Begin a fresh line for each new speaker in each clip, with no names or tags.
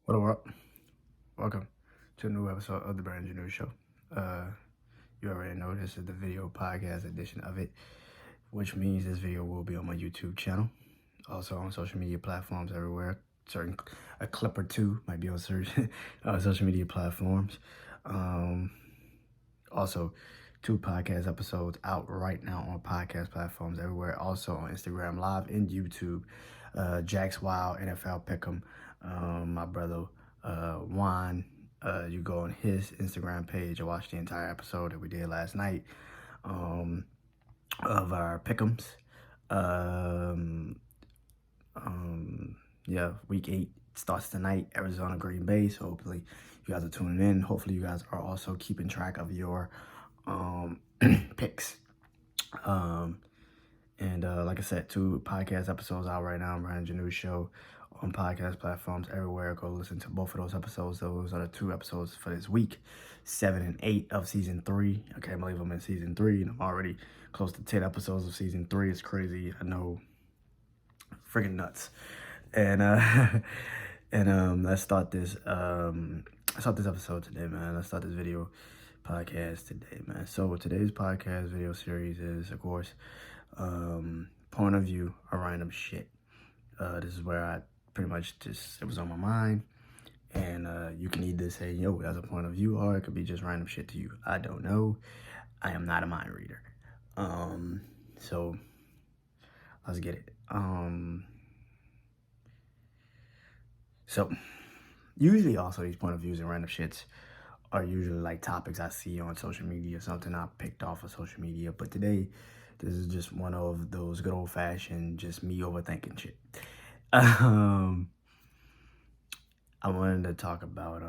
What up? Welcome to a new episode of the Brand Engineer Show. You already know this is the video podcast edition of it, which means this video will be on my YouTube channel, also on social media platforms everywhere. A clip or two might be on certain social media platforms. Also, 2 podcast episodes out right now on podcast platforms everywhere. Also on Instagram Live and YouTube. Jack's Wild NFL Pick'em. My brother Juan. You go on his Instagram page and watch the entire episode that we did last night of our Pick'ems. Yeah, week 8 starts tonight, Arizona Green Bay. So hopefully you guys are tuning in. Hopefully you guys are also keeping track of your picks. Like I said, 2 podcast episodes out right now. Brand New Show on podcast platforms everywhere. Go listen to both of those episodes. Those are the 2 episodes for this week, 7 and 8 of season 3. I can't believe I'm in season 3 and I'm already close to 10 episodes of season 3. It's crazy. I know, freaking nuts. And let's start this episode today, man. Let's start this video podcast today, man. So today's podcast video series is, of course, point of view or random shit. This is where I pretty much it was on my mind, and you can either say, yo, that's a point of view, or it could be just random shit to you. I don't know. I am not a mind reader. So let's get it. So usually also these point of views and random shits are usually like topics I see on social media, something I picked off of social media. But today, this is just one of those good old fashioned, just me overthinking shit. I wanted to talk about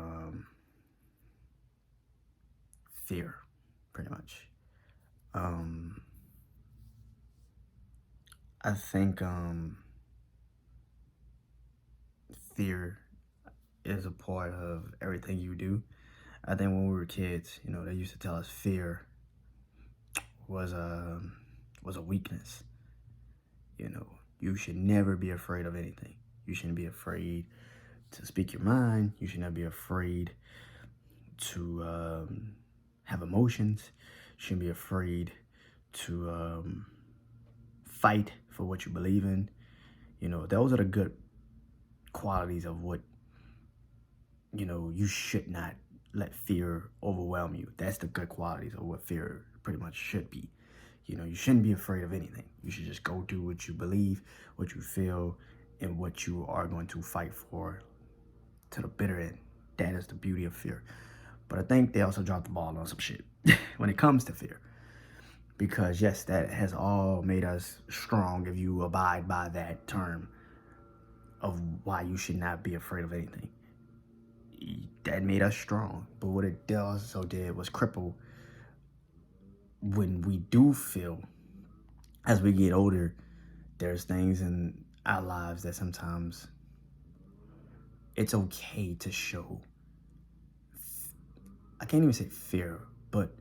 fear, pretty much. I think fear is a part of everything you do. I think when we were kids, they used to tell us fear was a weakness. You should never be afraid of anything. You shouldn't be afraid to speak your mind. You should not be afraid to have emotions. You shouldn't be afraid to fight for what you believe in. Those are the good qualities of what, you should not let fear overwhelm you. That's the good qualities of what fear pretty much should be. You shouldn't be afraid of anything. You should just go do what you believe, what you feel, and what you are going to fight for to the bitter end. That is the beauty of fear. But I think they also dropped the ball on some shit when it comes to fear. Because yes, that has all made us strong if you abide by that term of why you should not be afraid of anything. That made us strong. But what it also did was cripple when we do feel, as we get older, there's things in our lives that sometimes it's okay to show. I can't even say fear, but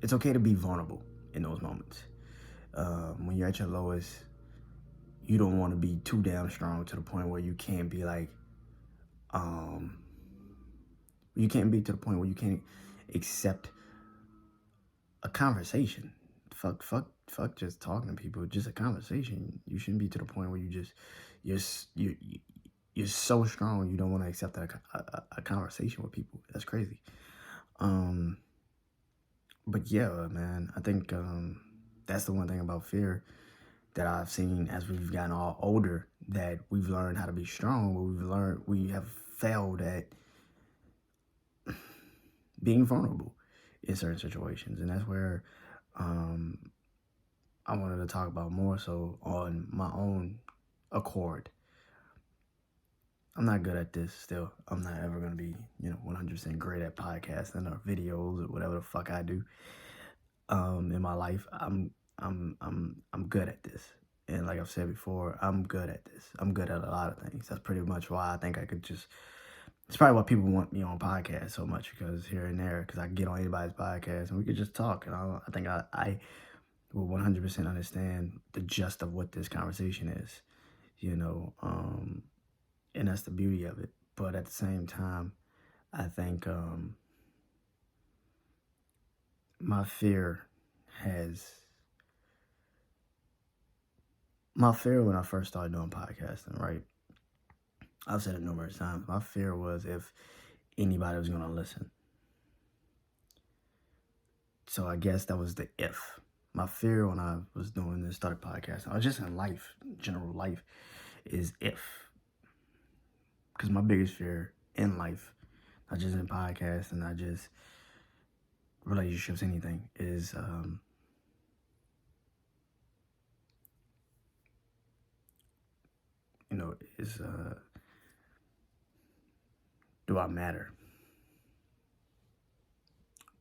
it's okay to be vulnerable in those moments. When you're at your lowest, you don't want to be too damn strong to the point where you can't be like, you can't be to the point where you can't accept a conversation. Fuck just talking to people. Just a conversation. You shouldn't be to the point where you're so strong you don't want to accept a conversation with people. That's crazy. But yeah, man, I think that's the one thing about fear that I've seen as we've gotten all older, that we've learned how to be strong, but we have failed at being vulnerable in certain situations. And that's where I wanted to talk about more so on my own accord. I'm not good at this still. I'm not ever going to be, 100% great at podcasting or videos or whatever the fuck I do in my life. I'm good at this. And like I've said before, I'm good at this. I'm good at a lot of things. That's pretty much why I think I could just, it's probably why people want me on podcasts so much, because here and there, because I can get on anybody's podcast and we could just talk. And I think I will 100% understand the gist of what this conversation is. you know, and that's the beauty of it. But at the same time, I think my fear has my fear when I first started doing podcasting, right? I've said it numerous times. My fear was if anybody was gonna listen. So I guess that was the if. My fear when I was doing this, started podcasting, or just in life, general life, is if. Because my biggest fear in life, not just in podcasting, not just relationships, anything, is is do I matter?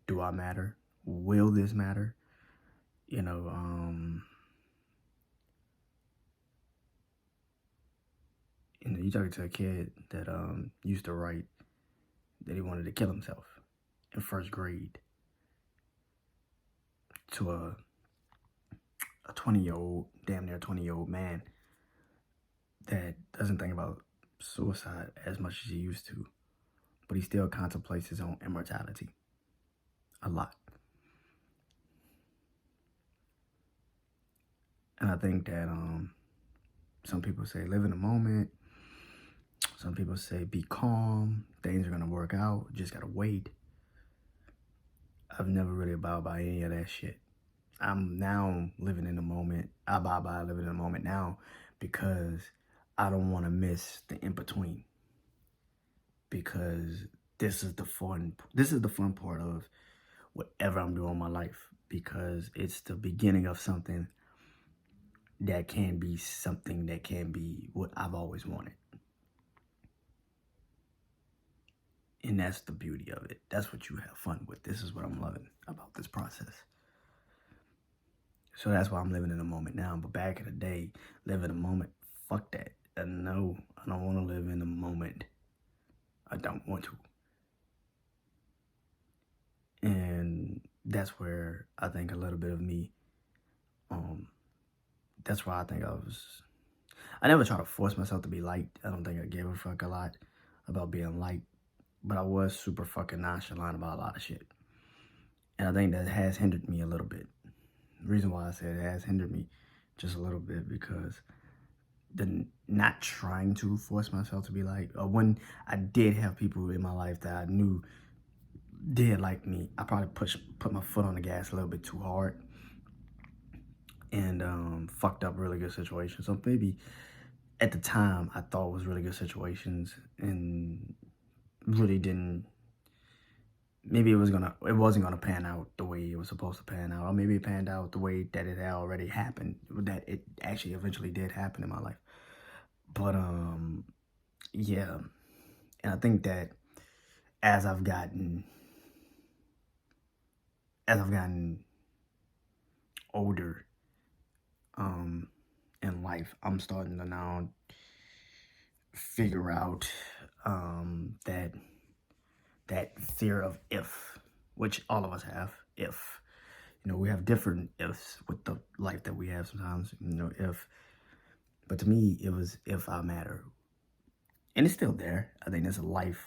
Do I matter? Will this matter? You know, you talking to a kid that used to write that he wanted to kill himself in first grade, to a 20-year-old, damn near 20-year-old man that doesn't think about suicide as much as he used to, but he still contemplates his own immortality a lot. And I think that some people say live in the moment. Some people say be calm. Things are going to work out. Just got to wait. I've never really abided by any of that shit. I'm now living in the moment. I abide by living in the moment now because I don't want to miss the in-between. Because this is the fun part of whatever I'm doing in my life, because it's the beginning of something that can be what I've always wanted. And that's the beauty of it. That's what you have fun with. This is what I'm loving about this process. So that's why I'm living in the moment now. But back in the day, living in the moment, fuck that. No, I don't want to live in the moment. I don't want to. And that's where I think a little bit of me, that's why I think I never try to force myself to be liked. I don't think I gave a fuck a lot about being liked, but I was super fucking nonchalant about a lot of shit. And I think that has hindered me a little bit. The reason why I said it has hindered me just a little bit, because the not trying to force myself to be liked, or when I did have people in my life that I knew did like me, I probably put my foot on the gas a little bit too hard and fucked up really good situations. So maybe at the time I thought it was really good situations and really didn't. Maybe it wasn't gonna pan out the way it was supposed to pan out, or maybe it panned out the way that it had already happened, that it actually eventually did happen in my life. But yeah, and I think that as I've gotten older in life, I'm starting to now figure out that fear of if, which all of us have. If, we have different ifs with the life that we have sometimes. But to me, it was if I matter, and it's still there. I think that's a life.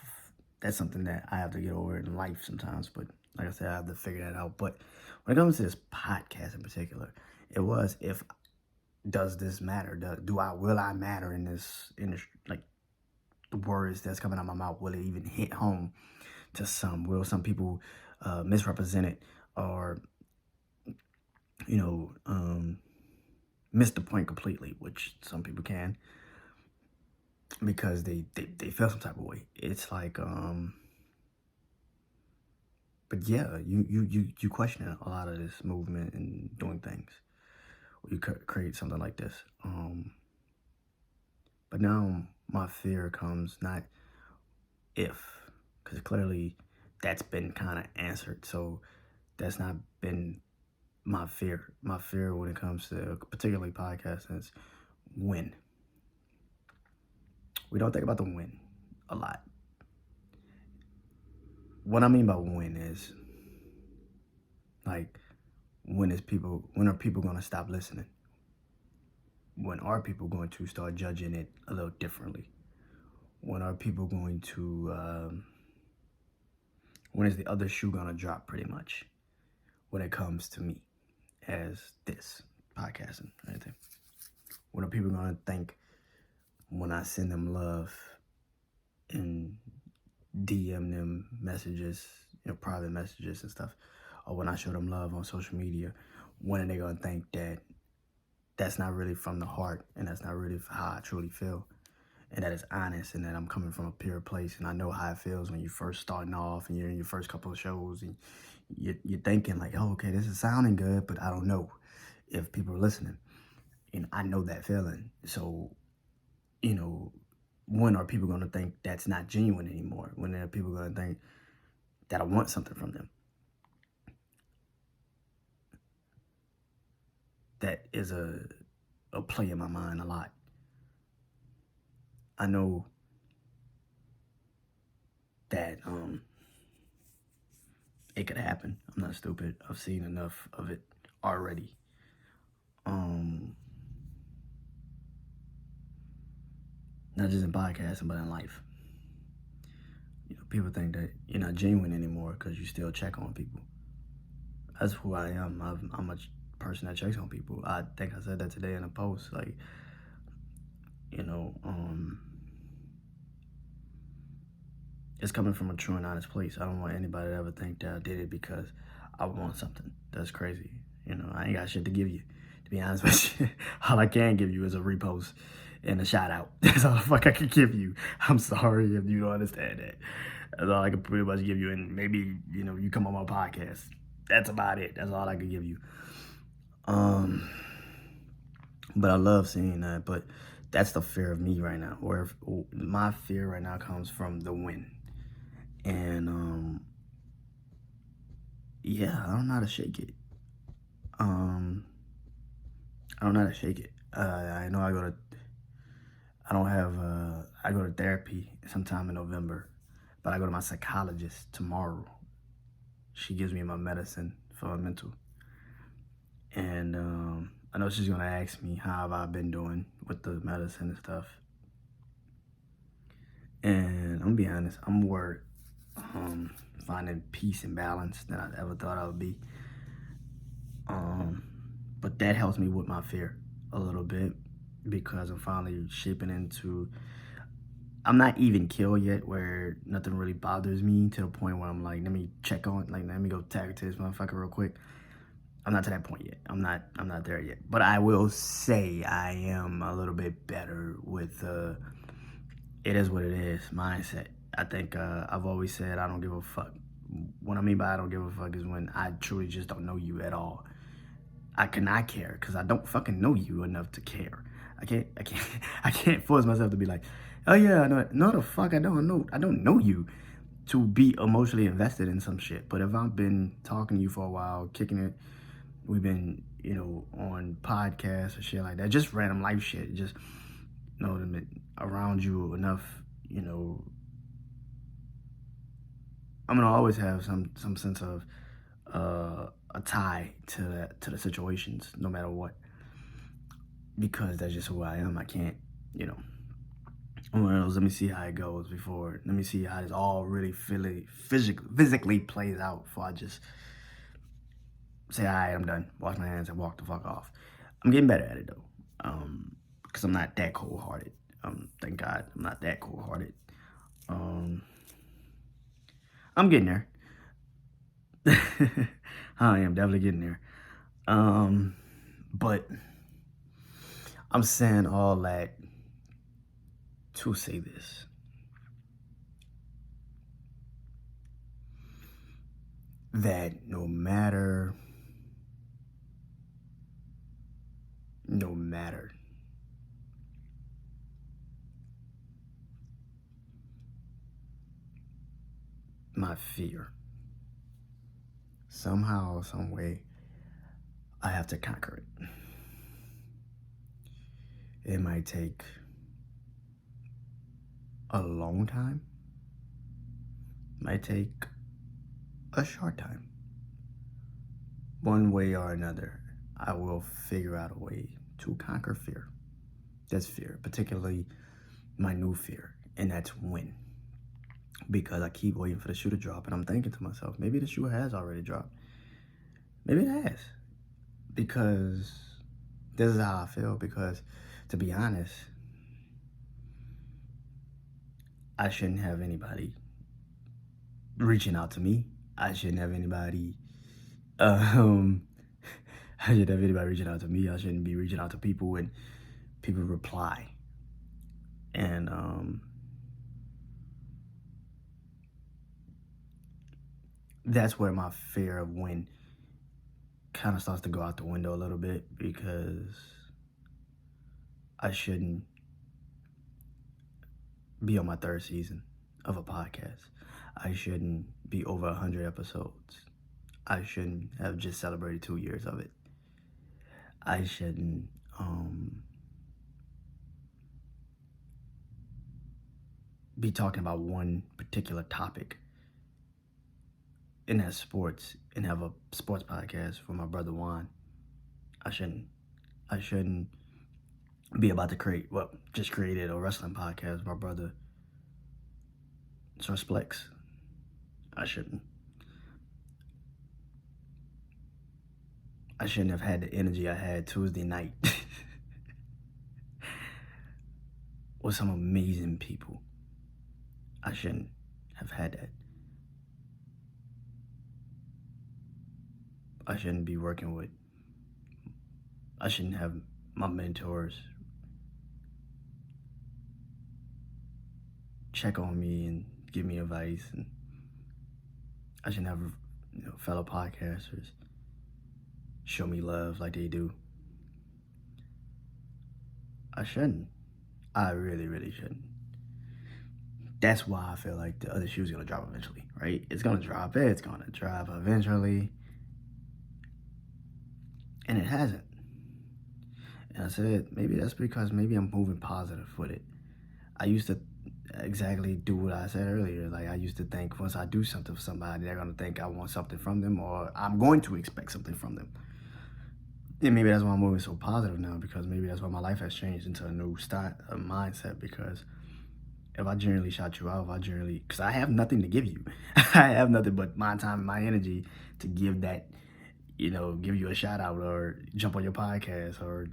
That's something that I have to get over in life sometimes. But like I said, I have to figure that out. But when it comes to this podcast in particular, it was if, does this matter? Will I matter in this industry? Like, the words that's coming out of my mouth, will it even hit home to some? Will some people misrepresent it, or miss the point completely, which some people can, because they feel some type of way. It's like but yeah, you question a lot of this movement and doing things. You create something like this. But now my fear comes not if, because clearly that's been kind of answered. So that's not been my fear. My fear when it comes to particularly podcasting is when. We don't think about the win a lot. What I mean by win is, like, when are people gonna stop listening? when are people going to start judging it a little differently? When are people going to, when is the other shoe going to drop, pretty much, when it comes to me as this podcasting, anything? What are people going to think when I send them love and DM them messages, private messages and stuff, or when I show them love on social media? When are they going to think that that's not really from the heart, and that's not really how I truly feel, and that it's honest, and that I'm coming from a pure place, and I know how it feels when you're first starting off and you're in your first couple of shows, and you're thinking like, oh, okay, this is sounding good, but I don't know if people are listening. And I know that feeling. So, when are people going to think that's not genuine anymore? When are people going to think that I want something from them? That is a play in my mind a lot. I know that it could happen. I'm not stupid. I've seen enough of it already. Not just in podcasting, but in life. People think that you're not genuine anymore because you still check on people. That's who I am. I'm a person that checks on people. I think I said that today in a post. Like, it's coming from a true and honest place. I don't want anybody to ever think that I did it because I want something. That's crazy. I ain't got shit to give you, to be honest with you. All I can give you is a repost and a shout out. That's all the fuck I can give you. I'm sorry if you don't understand that. That's all I can pretty much give you. And maybe, you come on my podcast. That's about it. That's all I can give you. But I love seeing that. But that's the fear of me right now. Where my fear right now comes from the win. And yeah, I don't know how to shake it. I don't know how to shake it. I know I go to therapy sometime in November, but I go to my psychologist tomorrow. She gives me my medicine for my mental. And I know she's gonna ask me how have I been doing with the medicine and stuff. And I'm gonna be honest, I'm more finding peace and balance than I ever thought I would be. But that helps me with my fear a little bit because I'm finally shaping into, I'm not even killed yet where nothing really bothers me to the point where I'm like, let me go tag to this motherfucker real quick. I'm not to that point yet. I'm not there yet. But I will say I am a little bit better with it is what it is mindset. I think I've always said I don't give a fuck. What I mean by I don't give a fuck is when I truly just don't know you at all. I cannot care because I don't fucking know you enough to care. I can't force myself to be like, oh yeah, I know it. No, the fuck I don't know you to be emotionally invested in some shit. But if I've been talking to you for a while, kicking it, we've been, on podcasts or shit like that, just random life shit, just around you enough, I'm gonna always have some sense of a tie to the situations, no matter what, because that's just who I am. I can't, I'm one of those, let me see how it goes let me see how this all really physically plays out before I just say, all right, I'm done, wash my hands and walk the fuck off. I'm getting better at it though, because I'm not that cold-hearted. Thank God I'm not that cold-hearted. I'm getting there. I am definitely getting there. But I'm saying all that to say this. That no matter my fear, somehow, some way, I have to conquer it. It might take a long time. It might take a short time. One way or another, I will figure out a way to conquer fear. That's fear, particularly my new fear, and that's when. Because I keep waiting for the shoe to drop, and I'm thinking to myself, maybe the shoe has already dropped. Maybe it has. Because this is how I feel. Because, to be honest, I shouldn't have anybody reaching out to me. I shouldn't have anybody um I shouldn't have anybody reaching out to me. I shouldn't be reaching out to people when people reply. And that's where my fear of when kind of starts to go out the window a little bit, because I shouldn't be on my third season of a podcast. I shouldn't be over 100 episodes. I shouldn't have just celebrated 2 years of it. I shouldn't be talking about one particular topic, and that's sports, and have a sports podcast with my brother Juan. I shouldn't be about to just created a wrestling podcast with my brother Sorsplex. I shouldn't have had the energy I had Tuesday night with some amazing people. I shouldn't have had that. I shouldn't have my mentors check on me and give me advice, and I shouldn't have fellow podcasters show me love like they do. I shouldn't. I really, really shouldn't. That's why I feel like the other shoe's gonna drop eventually, right? It's gonna drop eventually. And it hasn't. And I said, maybe that's because maybe I'm moving positive with it. I used to exactly do what I said earlier. Like, I used to think once I do something for somebody, they're gonna think I want something from them, or I'm going to expect something from them. And maybe that's why I'm moving so positive now, because maybe that's why my life has changed into a new mindset. Because if I genuinely shout you out, because I have nothing to give you. I have nothing but my time and my energy to give that, give you a shout out or jump on your podcast, or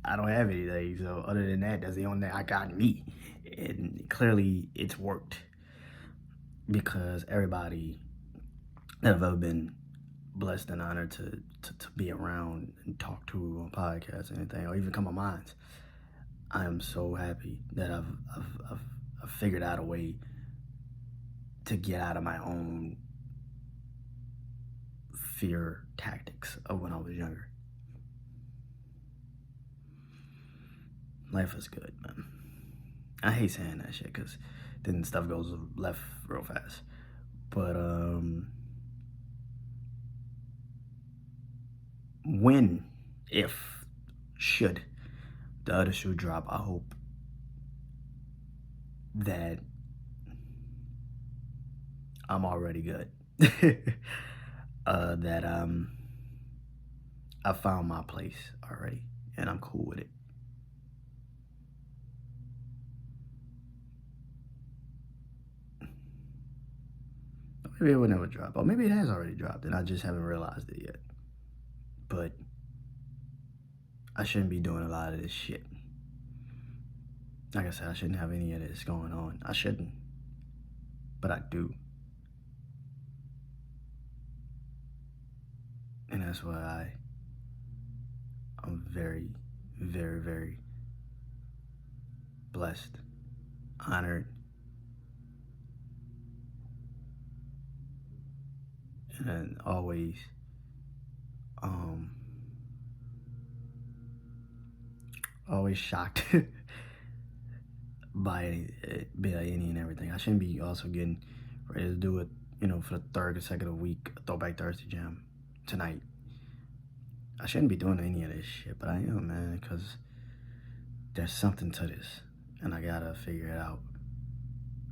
I don't have anything. So other than that, that's the only thing I got in me. And clearly it's worked, because everybody that I've ever been blessed and honored to be around and talk to on podcasts or anything, or even come on minds, I am so happy that I've figured out a way to get out of my own fear tactics of when I was younger. Life is good, man. I hate saying that shit, because then stuff goes left real fast. But should the other shoe drop, I hope that I'm already good. That I found my place already, and I'm cool with it. Maybe it will never drop, or maybe it has already dropped and I just haven't realized it yet. But I shouldn't be doing a lot of this shit. Like I said, I shouldn't have any of this going on. I shouldn't, but I do. And that's why I'm very, very, very blessed, honored, and always shocked by any and everything. I shouldn't be also getting ready to do it, for the third consecutive week, a Throwback Thursday Jam tonight. I shouldn't be doing any of this shit, but I am, man, because there's something to this, and I gotta figure it out.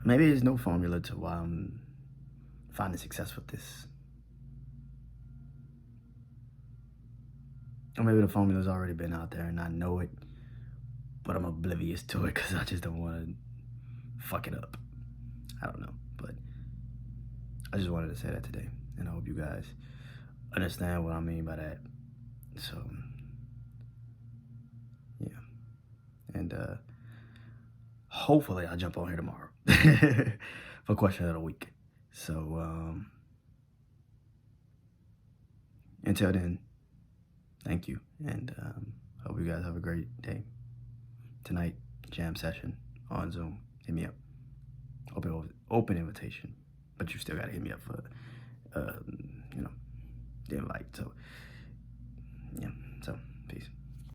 Maybe there's no formula to why I'm finding success with this. Or maybe the formula's already been out there and I know it, but I'm oblivious to it because I just don't want to fuck it up. I don't know, but I just wanted to say that today, and I hope you guys understand what I mean by that. So, yeah, and hopefully I'll jump on here tomorrow for question of the week. So, until then, thank you, and hope you guys have a great day. Tonight, jam session on Zoom. Hit me up. Open invitation, but you still gotta hit me up for, the invite. So, yeah. So, peace.